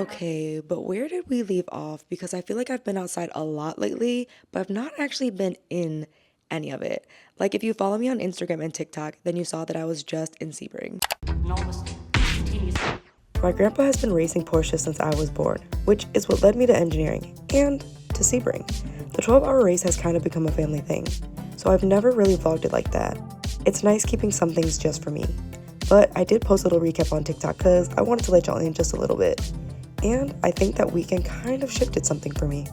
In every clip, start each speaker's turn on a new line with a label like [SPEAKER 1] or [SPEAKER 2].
[SPEAKER 1] Okay, but where did we leave off? Because I feel like I've been outside a lot lately, but I've not actually been in any of it. Like if you follow me on Instagram and TikTok, then you saw that I was just in Sebring. My grandpa has been racing Porsche since I was born, which is what led me to engineering and to Sebring. The 12-hour race has kind of become a family thing, so I've never really vlogged it like that. It's nice keeping some things just for me. But I did post a little recap on TikTok because I wanted to let y'all in just a little bit. And I think that weekend kind of shifted something for me.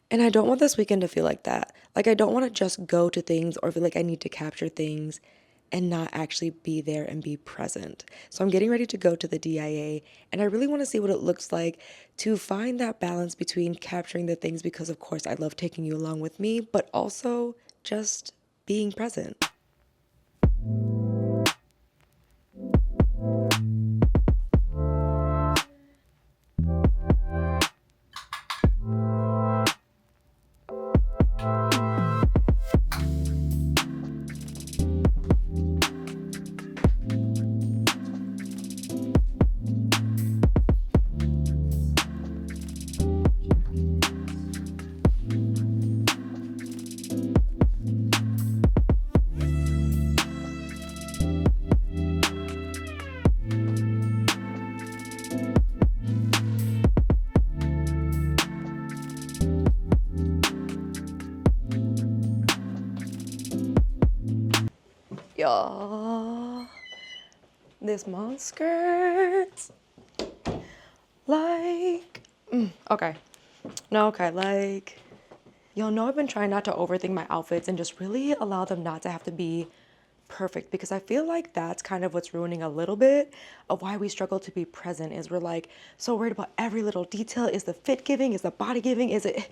[SPEAKER 1] And I don't want this weekend to feel like that. Like I don't want to just go to things or feel like I need to capture things and not actually be there and be present. So I'm getting ready to go to the DIA and I really want to see what it looks like to find that balance between capturing the things because of course I love taking you along with me, but also just being present. Y'all, this mom skirt, like, okay, no, okay, like, y'all know I've been trying not to overthink my outfits and just really allow them not to have to be perfect because I feel like that's kind of what's ruining a little bit of why we struggle to be present is we're like so worried about every little detail. Is the fit giving? Is the body giving? Is it?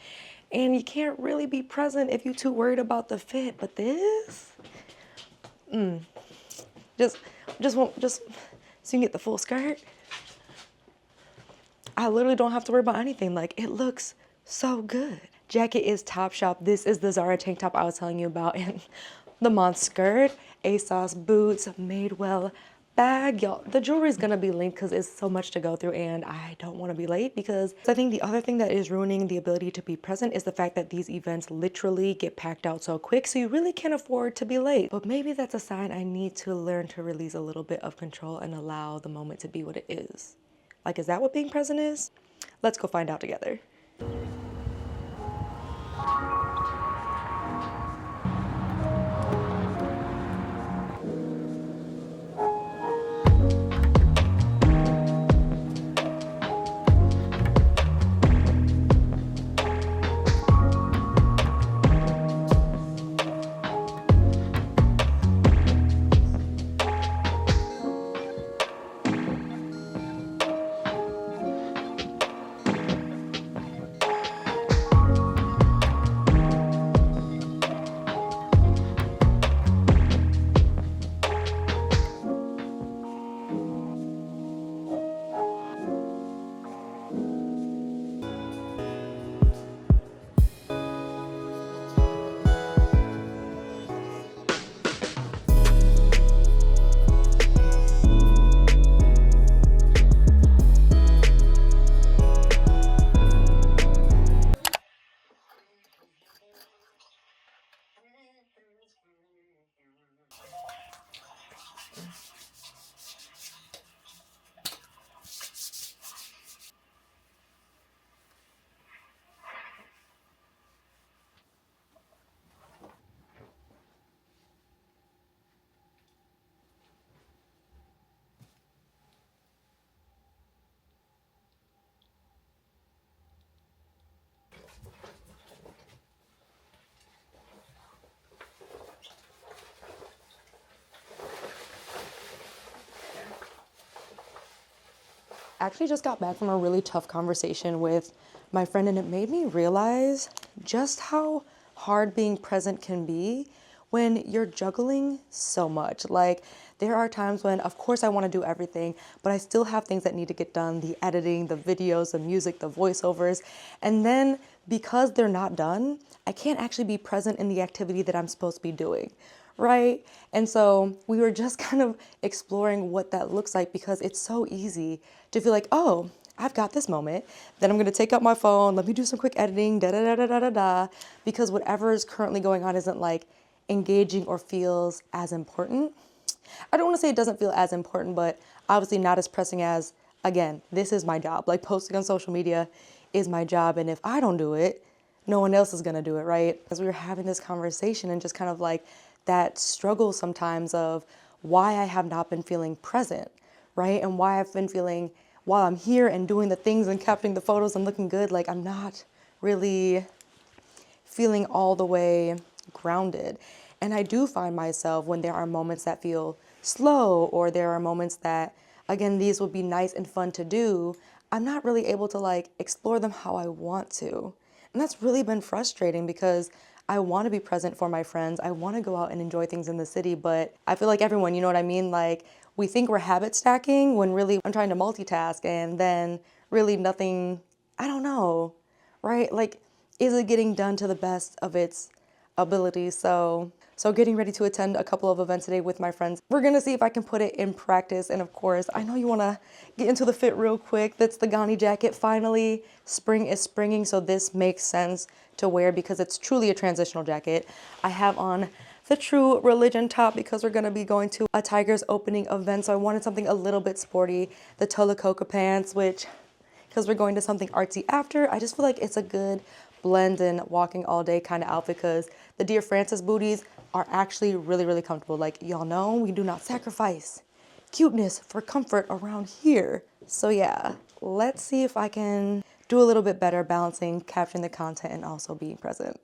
[SPEAKER 1] And you can't really be present if you're too worried about the fit. But this, just so you can get the full skirt. I literally don't have to worry about anything. Like it looks so good. Jacket is Topshop. This is the Zara tank top I was telling you about, and the Mont skirt, ASOS boots, Madewell bag. Y'all, the jewelry is gonna be linked because it's so much to go through and I don't want to be late because I think the other thing that is ruining the ability to be present is the fact that these events literally get packed out so quick, so you really can't afford to be late. But maybe that's a sign I need to learn to release a little bit of control and allow the moment to be what it is. Like, is that what being present is? Let's go find out together. Actually just got back from a really tough conversation with my friend and it made me realize just how hard being present can be when you're juggling so much. Like there are times when of course I want to do everything, but I still have things that need to get done, the editing, the videos, the music, the voiceovers. And then because they're not done, I can't actually be present in the activity that I'm supposed to be doing. right? And so we were just kind of exploring what that looks like because it's so easy to feel like, oh, I've got this moment. Then I'm gonna take out my phone, let me do some quick editing, da da da da da da da, because whatever is currently going on isn't like engaging or feels as important. I don't want to say it doesn't feel as important, but obviously not as pressing as, again, this is my job. Like posting on social media is my job. And if I don't do it, no one else is going to do it, right? As we were having this conversation and just kind of like that struggle sometimes of why I have not been feeling present, right? And why I've been feeling while I'm here and doing the things and capturing the photos and looking good, like I'm not really feeling all the way grounded. And I do find myself when there are moments that feel slow or there are moments that, again, these would be nice and fun to do, I'm not really able to like explore them how I want to. And that's really been frustrating because I want to be present for my friends. I want to go out and enjoy things in the city, but I feel like everyone, you know what I mean? Like we think we're habit stacking when really I'm trying to multitask and then really nothing, I don't know, right? Like, is it getting done to the best of its ability? So getting ready to attend a couple of events today with my friends. We're gonna see if I can put it in practice. And of course, I know you wanna get into the fit real quick. That's the Ghani jacket. Finally, spring is springing, so this makes sense to wear because it's truly a transitional jacket. I have on the True Religion top because we're gonna be going to a Tiger's opening event. So I wanted something a little bit sporty. The Tola Coca pants, which, because we're going to something artsy after, I just feel like it's a good blend and walking all day kind of outfit because the Dear Francis booties are actually really, really comfortable. Like y'all know, we do not sacrifice cuteness for comfort around here. So yeah, let's see if I can do a little bit better balancing capturing the content and also being present.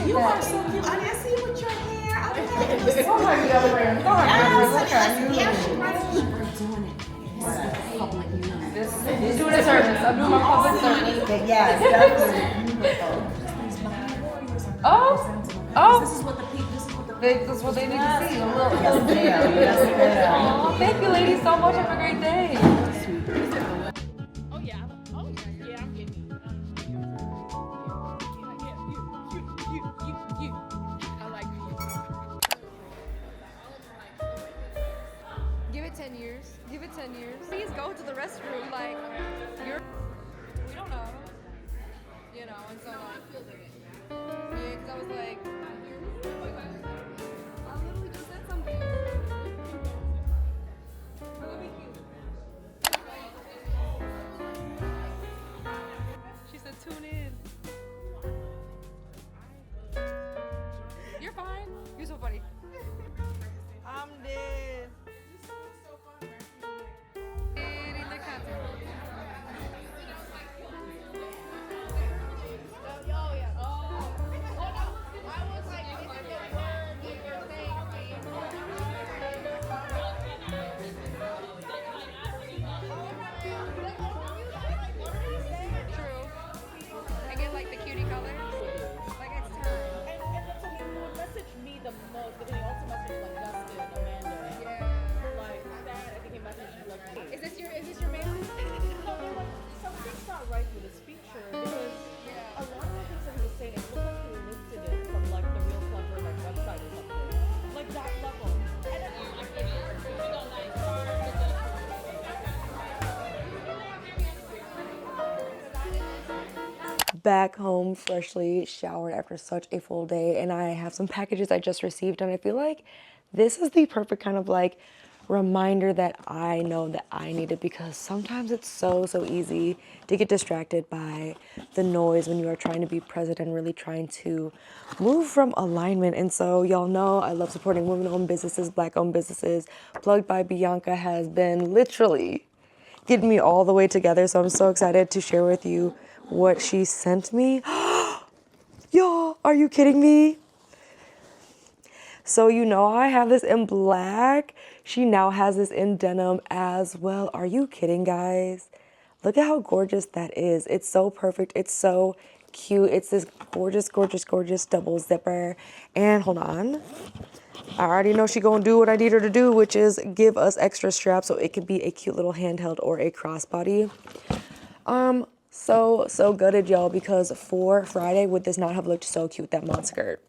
[SPEAKER 2] You are so cute. I see you with your hair. I think it was so much different. Yes,
[SPEAKER 1] Doing a service. I'm doing my public service.
[SPEAKER 2] yes, definitely.
[SPEAKER 1] Oh,
[SPEAKER 2] This is what the people.
[SPEAKER 1] this is what they need to see.
[SPEAKER 2] Yes, ma'am. Yes, ma'am.
[SPEAKER 1] Oh, thank you, ladies, so much. Have a great day.
[SPEAKER 3] Oh yeah. Oh yeah, I'm getting you. You. I like you. Give it 10 years. Give it 10 years. Please go to the restroom. Like, we don't know. You know, and so like, yeah, because I was like, I literally just said something. Let me cute. She said, tune in. You're fine. You're so funny. I'm dead. In the content. Oh, yeah. Oh. I was like, is it the word that you're saying? True. I get like the cutie colors. Like it's time.
[SPEAKER 4] And that's what you would message me the most, but then you also message like Dustin, Amanda.
[SPEAKER 3] Yeah.
[SPEAKER 4] Like that, I think he messaged you like me.
[SPEAKER 3] Is this your main?
[SPEAKER 4] No, they're like, something's not right with his feature because a lot of the things that he was saying, it looked like he lifted it from like the Real Clever like website or something. Like that level. And then
[SPEAKER 1] Back home, freshly showered after such a full day, and I have some packages I just received, and I feel like this is the perfect kind of like reminder that I know that I need it, because sometimes it's so easy to get distracted by the noise when you are trying to be present and really trying to move from alignment. And so y'all know I love supporting women-owned businesses, Black-owned businesses. Plugged by Bianca has been literally getting me all the way together. So I'm so excited to share with you what she sent me. Y'all, are you kidding me? So you know I have this in black. She now has this in denim as well. Are you kidding, guys? Look at how gorgeous that is. It's so perfect. It's so cute. It's this gorgeous, gorgeous, gorgeous double zipper. And hold on. I already know she gonna do what I need her to do, which is give us extra straps so it can be a cute little handheld or a crossbody. So gutted, y'all, because for Friday, would this not have looked so cute, that mod skirt?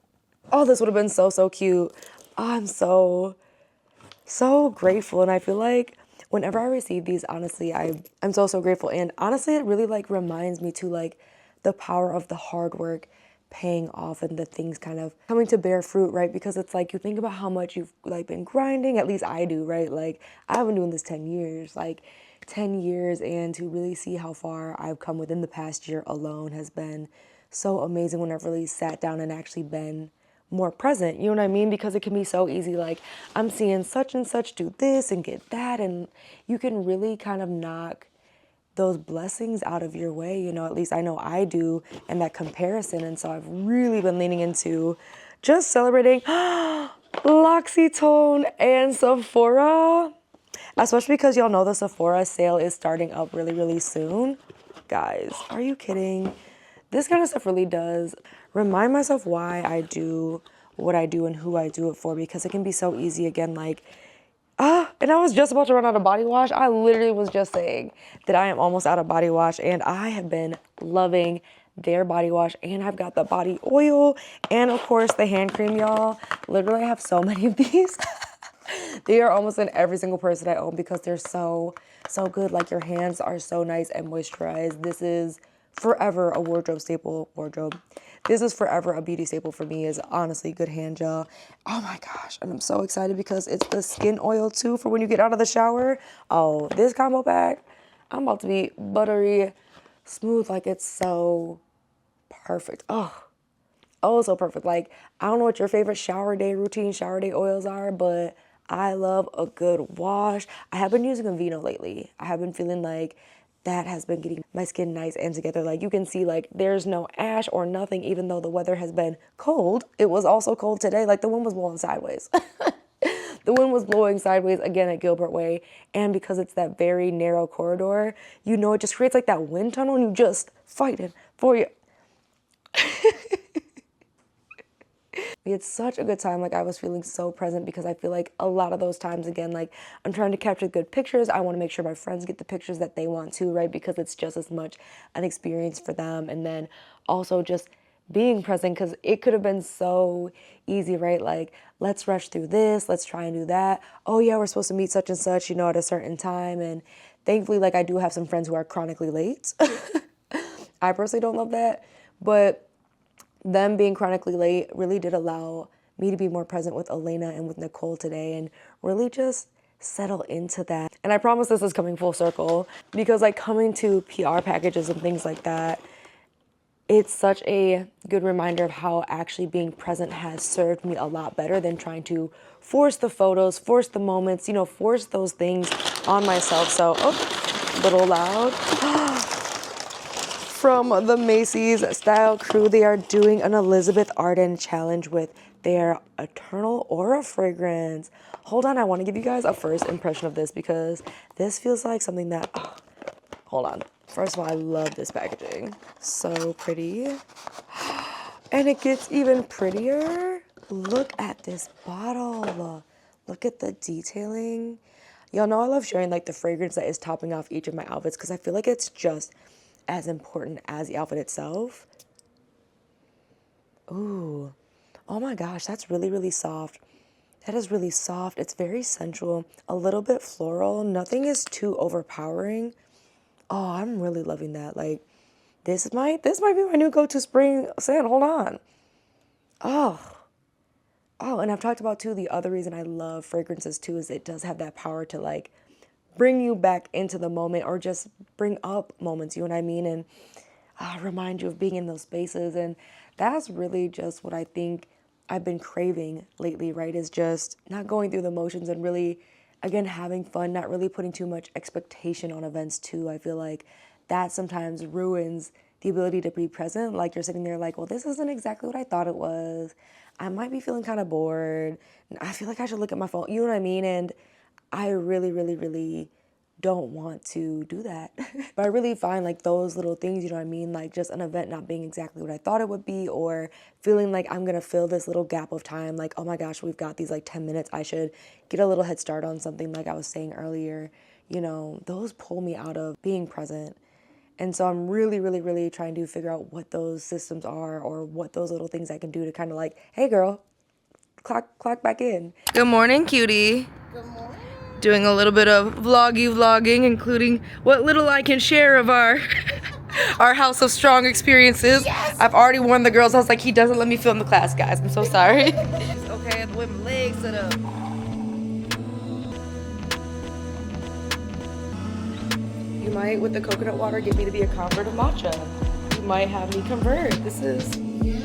[SPEAKER 1] Oh, this would have been so cute. I'm so grateful. And I feel like whenever I receive these, honestly, I'm so grateful. And honestly, it really like reminds me to like the power of the hard work paying off and the things kind of coming to bear fruit, right? Because it's like you think about how much you've like been grinding, at least I do, right? Like I've been doing this 10 years, like 10 years, and to really see how far I've come within the past year alone has been so amazing when I've really sat down and actually been more present, you know what I mean? Because it can be so easy, like I'm seeing such and such do this and get that, and you can really kind of knock those blessings out of your way, you know, at least I know I do, and that comparison. And so I've really been leaning into just celebrating L'Occitane and Sephora, especially because y'all know the Sephora sale is starting up really soon. Guys, are you kidding? This kind of stuff really does remind myself why I do what I do and who I do it for, because it can be so easy, again, like, and I was just about to run out of body wash. I literally was just saying that I am almost out of body wash, and I have been loving their body wash, and I've got the body oil, and of course the hand cream, y'all. Literally, I have so many of these. They are almost in every single purse that I own because they're so good. Like your hands are so nice and moisturized. This is forever a wardrobe staple. This is forever a beauty staple for me, is honestly good hand gel. Oh my gosh. And I'm so excited because it's the skin oil too for when you get out of the shower. Oh, this combo pack, I'm about to be buttery smooth. Like it's so perfect. Oh, so perfect. Like, I don't know what your favorite shower day routine, shower day oils are, but I love a good wash. I have been using Aveeno lately. I have been feeling like that has been getting my skin nice and together. Like you can see, like there's no ash or nothing, even though the weather has been cold. It was also cold today. Like the wind was blowing sideways. The wind was blowing sideways again at Gilbert Way. And because it's that very narrow corridor, you know, it just creates like that wind tunnel and you just fighting for you. We had such a good time. Like I was feeling so present because I feel like a lot of those times, again, like I'm trying to capture good pictures. I want to make sure my friends get the pictures that they want to, right? Because it's just as much an experience for them. And then also just being present, because it could have been so easy, right? Like, let's rush through this, let's try and do that. Oh yeah, we're supposed to meet such and such, you know, at a certain time. And thankfully, like I do have some friends who are chronically late. I personally don't love that, but them being chronically late really did allow me to be more present with Elena and with Nicole today and really just settle into that. And I promise this is coming full circle, because like coming to PR packages and things like that, it's such a good reminder of how actually being present has served me a lot better than trying to force the photos, force the moments, you know, force those things on myself. So, a little loud. From the Macy's Style Crew, they are doing an Elizabeth Arden challenge with their Eternal Aura fragrance. Hold on, I want to give you guys a first impression of this because this feels like something that, hold on. First of all, I love this packaging. So pretty. And it gets even prettier. Look at this bottle. Look at the detailing. Y'all know I love sharing like the fragrance that is topping off each of my outfits because I feel like it's just as important as the outfit itself. Ooh, oh my gosh, that's really soft. That is really soft. It's very sensual, a little bit floral. Nothing is too overpowering. Oh, I'm really loving that. Like, this might be my new go-to spring scent. Hold on. Oh, Oh, and I've talked about too, the other reason I love fragrances too is it does have that power to like bring you back into the moment or just bring up moments, you know what I mean? And remind you of being in those spaces. And that's really just what I think I've been craving lately, right? Is just not going through the motions and really, again, having fun, not really putting too much expectation on events too. I feel like that sometimes ruins the ability to be present. Like you're sitting there like, well, this isn't exactly what I thought it was. I might be feeling kind of bored. I feel like I should look at my phone. You know what I mean? And I really, really, really don't want to do that. But I really find like those little things, you know what I mean? Like just an event not being exactly what I thought it would be, or feeling like I'm gonna fill this little gap of time. Like, oh my gosh, we've got these like 10 minutes. I should get a little head start on something like I was saying earlier. You know, those pull me out of being present. And so I'm really, really, really trying to figure out what those systems are or what those little things I can do to kind of like, hey girl, clock back in. Good morning, cutie.
[SPEAKER 2] Good morning.
[SPEAKER 1] Doing a little bit of vlogging, including what little I can share of our our House of Strong experiences. Yes. I've already warned the girls. I was like, he doesn't let me film the class, guys. I'm so sorry. Okay, with my legs set up. You might, with the coconut water, get me to be a convert of matcha. You might have me convert. This is... Yeah.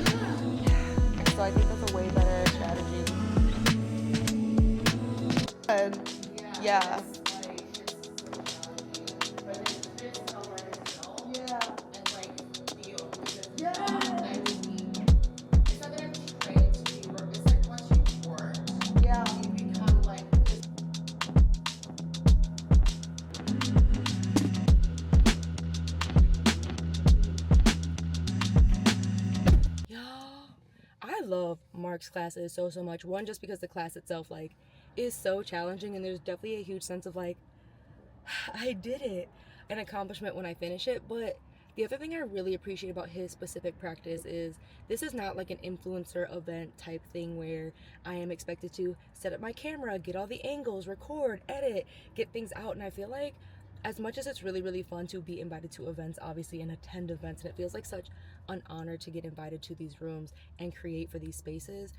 [SPEAKER 1] So I think that's a way better strategy. And yeah. I love Mark's classes so much. One, just because the class itself like is so challenging, and there's definitely a huge sense of like, I did it, an accomplishment when I finish it. But the other thing I really appreciate about his specific practice is this is not like an influencer event type thing where I am expected to set up my camera, get all the angles, record, edit, get things out. And I feel like as much as it's really, really fun to be invited to events, obviously, and attend events, and it feels like such an honor to get invited to these rooms and create for these spaces,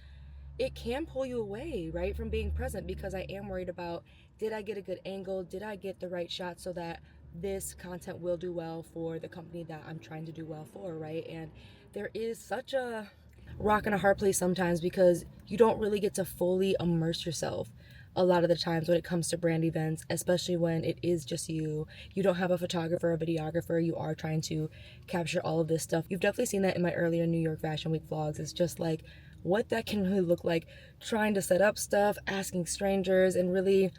[SPEAKER 1] it can pull you away, right, from being present, because I am worried about, did I get a good angle? Did I get the right shot so that this content will do well for the company that I'm trying to do well for, right? And there is such a rock and a hard place sometimes because you don't really get to fully immerse yourself a lot of the times when it comes to brand events, especially when it is just you. You don't have a photographer, a videographer. You are trying to capture all of this stuff. You've definitely seen that in my earlier New York Fashion Week vlogs. It's just like what that can really look like, trying to set up stuff, asking strangers, and really,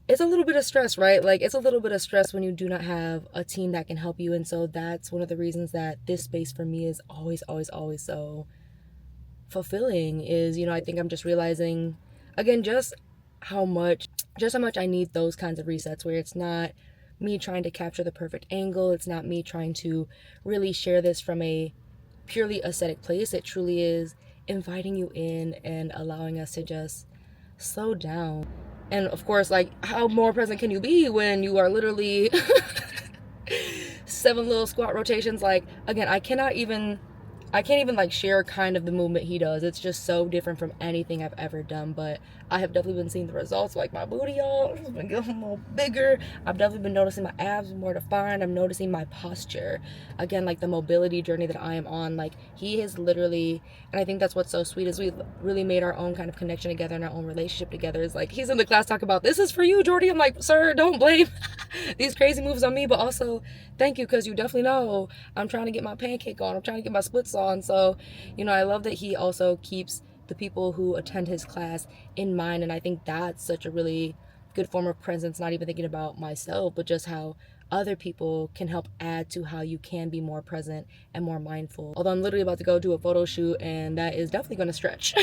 [SPEAKER 1] it's a little bit of stress, right? Like, it's a little bit of stress when you do not have a team that can help you. And so that's one of the reasons that this space for me is always, always, always so fulfilling. Is, you know, I think I'm just realizing again just how much I need those kinds of resets where it's not me trying to capture the perfect angle, it's not me trying to really share this from a purely aesthetic place. It truly is inviting you in and allowing us to just slow down. And of course, like, how more present can you be when you are literally 7 little squat rotations? Like, again, I can't even like share kind of the movement he does. It's just so different from anything I've ever done. But I have definitely been seeing the results. Like, my booty, y'all, has been getting a little bigger. I've definitely been noticing my abs more defined. I'm noticing my posture. Again, like the mobility journey that I am on. Like, he is literally, and I think that's what's so sweet, is we've really made our own kind of connection together and our own relationship together. Is like, he's in the class talking about, this is for you, Jordy. I'm like, sir, don't blame these crazy moves on me, but also thank you, because you definitely know I'm trying to get my pancake on. I'm trying to get my splits on. So, you know, I love that he also keeps the people who attend his class in mind. And I think that's such a really good form of presence, not even thinking about myself, but just how other people can help add to how you can be more present and more mindful. Although I'm literally about to go do a photo shoot, and that is definitely going to stretch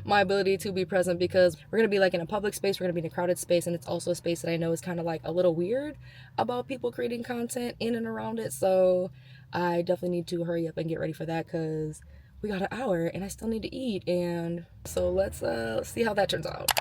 [SPEAKER 1] my ability to be present, because we're going to be like in a public space, we're going to be in a crowded space, and it's also a space that I know is kind of like a little weird about people creating content in and around it. So I definitely need to hurry up and get ready for that, because we got an hour and I still need to eat. And so let's see how that turns out.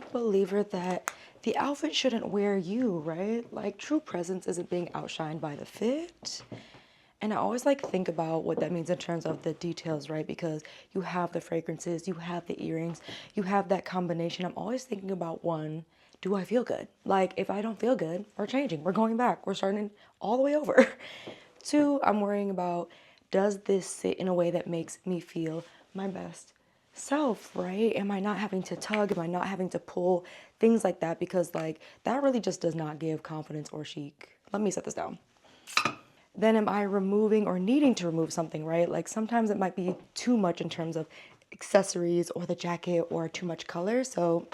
[SPEAKER 1] a believer that the outfit shouldn't wear you, right? Like true presence isn't being outshined by the fit. And I always like think about what that means in terms of the details, right? Because you have the fragrances, you have the earrings, you have that combination. I'm always thinking about one, do I feel good? Like if I don't feel good, we're changing, we're going back, we're starting all the way over. Two, I'm worrying about, does this sit in a way that makes me feel my best self, right? Am I not having to tug? Am I not having to pull? Things like that, because like that really just does not give confidence or chic. Let me set this down. Then am I removing or needing to remove something, right? Like sometimes it might be too much in terms of accessories or the jacket or too much color. So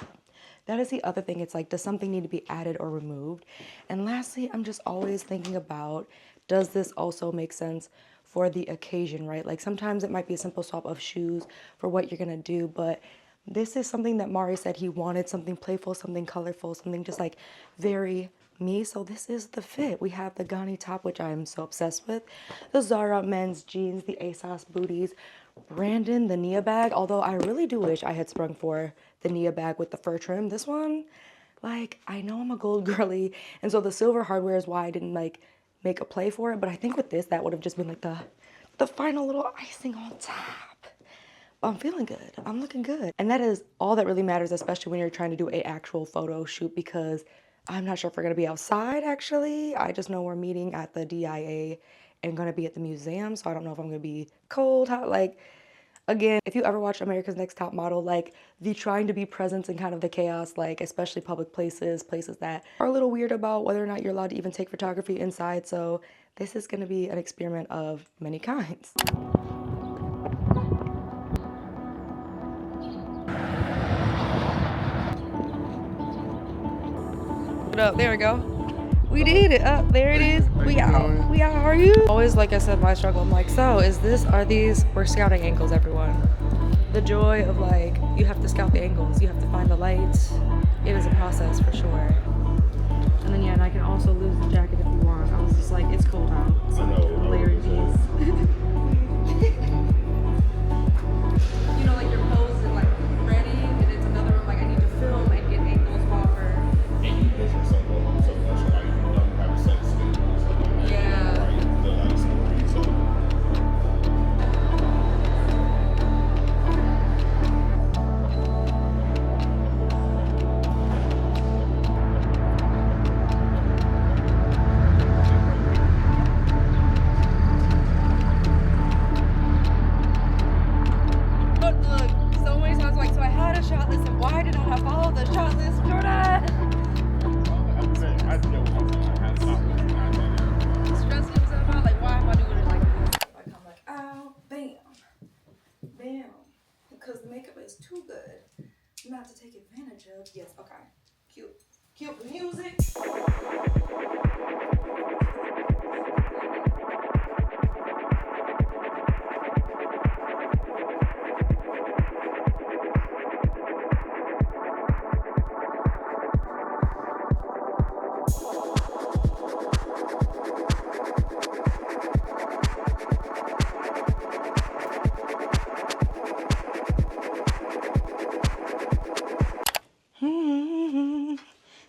[SPEAKER 1] that is the other thing. It's like, does something need to be added or removed? And lastly, I'm just always thinking about, does this also make sense for the occasion, right? Like sometimes it might be a simple swap of shoes for what you're gonna do, but this is something that Mari said he wanted, something playful, something colorful, something just like very me. So this is the fit. We have the Ghani top, which I'm so obsessed with, the Zara men's jeans, the ASOS booties, Brandon, the Nia bag, although I really do wish I had sprung for the Nia bag with the fur trim. This one, like, I know I'm a gold girly, and so the silver hardware is why I didn't like make a play for it, but I think with this, that would have just been like the final little icing on top. I'm feeling good. I'm looking good. And that is all that really matters, especially when you're trying to do an actual photo shoot, because I'm not sure if we're gonna be outside actually. I just know we're meeting at the DIA and gonna be at the museum. So I don't know if I'm gonna be cold, hot, like, again, if you ever watch America's Next Top Model, like the trying to be present in kind of the chaos, like especially public places, places that are a little weird about whether or not you're allowed to even take photography inside. So this is gonna be an experiment of many kinds. Up, there we go. We did it. Up, there it is. We out. We out. How are you? Always, like I said, my struggle. I'm like, so we're scouting angles, everyone. The joy of like, you have to scout the angles. You have to find the lights. It is a process for sure. And then, yeah, and I can also lose the jacket if you want. I was just like, it's cold out. So layered piece. You know, like your pose is like ready, and it's another one like I need to film and get angles off her.
[SPEAKER 5] And you measure so much, like you don't have a set of skills. Like,
[SPEAKER 1] Yeah.
[SPEAKER 5] Right, the like story. So
[SPEAKER 1] Look, so many times like, so I had a shot list, and why did I not follow the shot list, Jordan?
[SPEAKER 5] I'm saying, I know what I'm saying. I had to stop looking at that.
[SPEAKER 1] Stressing himself out, like, why am I doing it like this? Like, I'm like, ow, bam, bam, because the makeup is too good not to take advantage of. Yes, okay, cute music.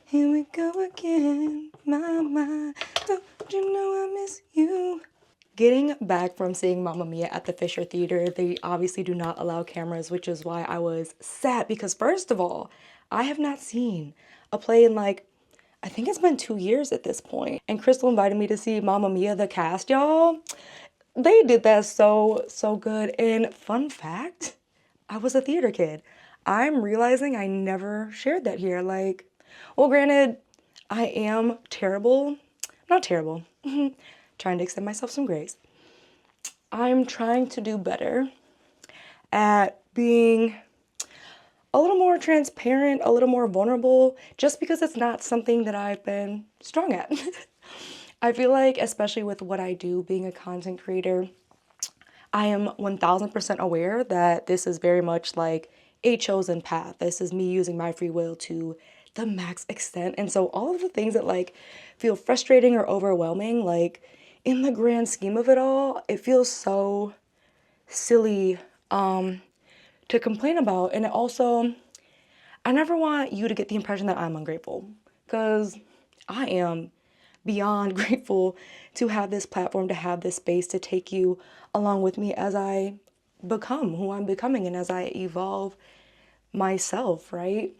[SPEAKER 1] Here we go again, my, don't you know I miss you? Getting back from seeing Mamma Mia at the Fisher Theater, they obviously do not allow cameras, which is why I was sad, because first of all, I have not seen a play in like, I think it's been 2 years at this point. And Crystal invited me to see Mamma Mia, the cast, y'all. They did that so good. And fun fact, I was a theater kid. I'm realizing I never shared that here. Like, well, granted, I am terrible. Not terrible. Trying to extend myself some grace. I'm trying to do better at being a little more transparent, a little more vulnerable, just because it's not something that I've been strong at. I feel like, especially with what I do, being a content creator, I am 1000% aware that this is very much like a chosen path. This is me using my free will to the max extent. And so all of the things that like feel frustrating or overwhelming, like in the grand scheme of it all, it feels so silly to complain about. And it also, I never want you to get the impression that I'm ungrateful, because I am beyond grateful to have this platform, to have this space to take you along with me as I become who I'm becoming and as I evolve myself, right?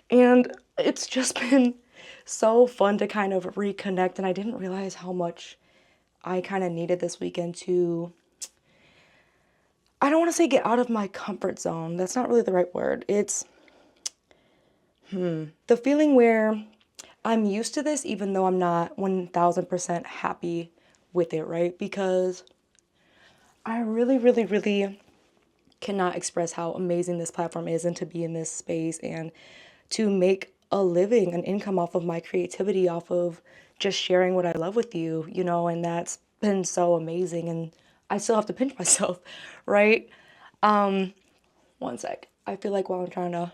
[SPEAKER 1] And it's just been so fun to kind of reconnect, and I didn't realize how much I kind of needed this weekend to, I don't want to say get out of my comfort zone. That's not really the right word. It's the feeling where I'm used to this even though I'm not 1000% happy with it, right? Because I really, really, really cannot express how amazing this platform is, and to be in this space and to make a living, an income off of my creativity, off of just sharing what I love with you, you know, and that's been so amazing. And I still have to pinch myself, right? One sec. I feel like while I'm trying to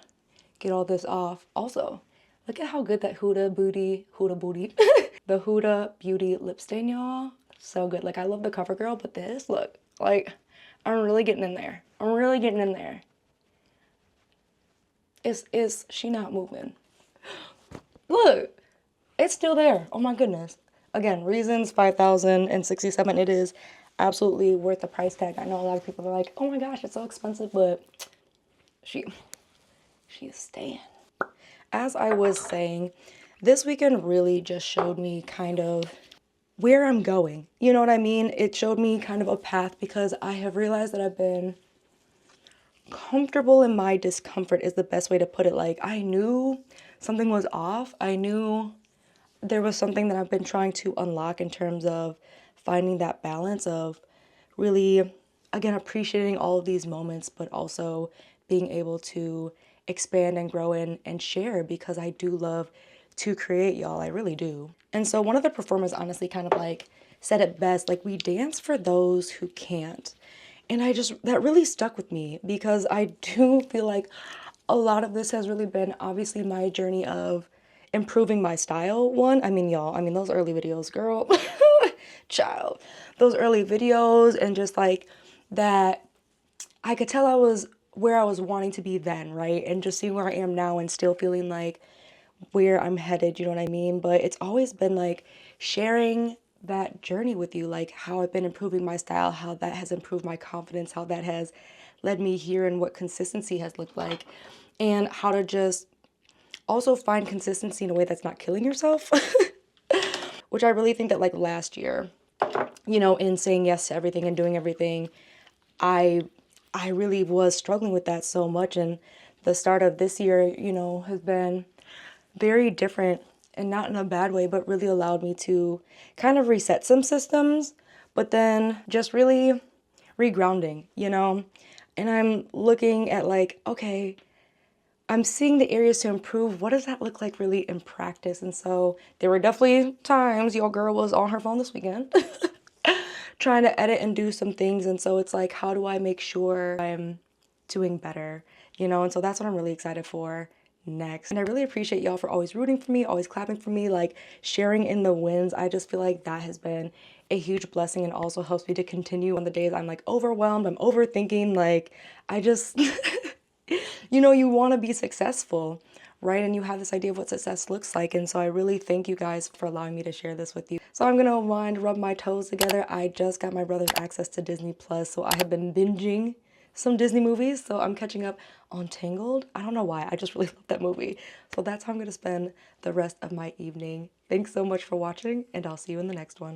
[SPEAKER 1] get all this off, also, look at how good that Huda Booty, the Huda Beauty lip stain, y'all. So good. Like, I love the cover girl, but this, look, like, I'm really getting in there. I'm really getting in there. Is she not moving? Look, it's still there. Oh my goodness. Again, Reasons 5,067. It is absolutely worth the price tag. I know a lot of people are like, oh my gosh, it's so expensive, but she is staying. As I was saying, this weekend really just showed me kind of where I'm going. You know what I mean? It showed me kind of a path, because I have realized that I've been comfortable in my discomfort, is the best way to put it. Like, I knew something was off. I knew there was something that I've been trying to unlock in terms of finding that balance of really, again, appreciating all of these moments, but also being able to expand and grow and share, because I do love to create, y'all. I really do. And so one of the performers honestly kind of like said it best, like, we dance for those who can't. And that really stuck with me, because I do feel like a lot of this has really been obviously my journey of improving my style. One, I mean, y'all, I mean, those early videos, girl, child, those early videos, and just like that, I could tell I was where I was wanting to be then, right? And just seeing where I am now and still feeling like where I'm headed, you know what I mean? But it's always been like sharing that journey with you, like how I've been improving my style, how that has improved my confidence, how that has led me here, and what consistency has looked like, and how to just also find consistency in a way that's not killing yourself. Which I really think that, like, last year, you know, in saying yes to everything and doing everything, I really was struggling with that so much. And the start of this year, you know, has been very different, and not in a bad way, but really allowed me to kind of reset some systems, but then just really regrounding, you know? And I'm looking at, like, okay, I'm seeing the areas to improve. What does that look like really in practice? And so there were definitely times your girl was on her phone this weekend trying to edit and do some things. And so it's like, how do I make sure I'm doing better, you know? And so that's what I'm really excited for next. And I really appreciate y'all for always rooting for me, always clapping for me, like sharing in the wins. I just feel like that has been a huge blessing, and also helps me to continue on the days I'm like overwhelmed, I'm overthinking, like I just, you know, you want to be successful, right? And you have this idea of what success looks like. And so I really thank you guys for allowing me to share this with you. So I'm gonna wind, rub my toes together. I just got my brother's access to Disney Plus, so I have been binging some Disney movies. So I'm catching up on Tangled. I don't know why, I just really love that movie. So that's how I'm gonna spend the rest of my evening. Thanks so much for watching, and I'll see you in the next one.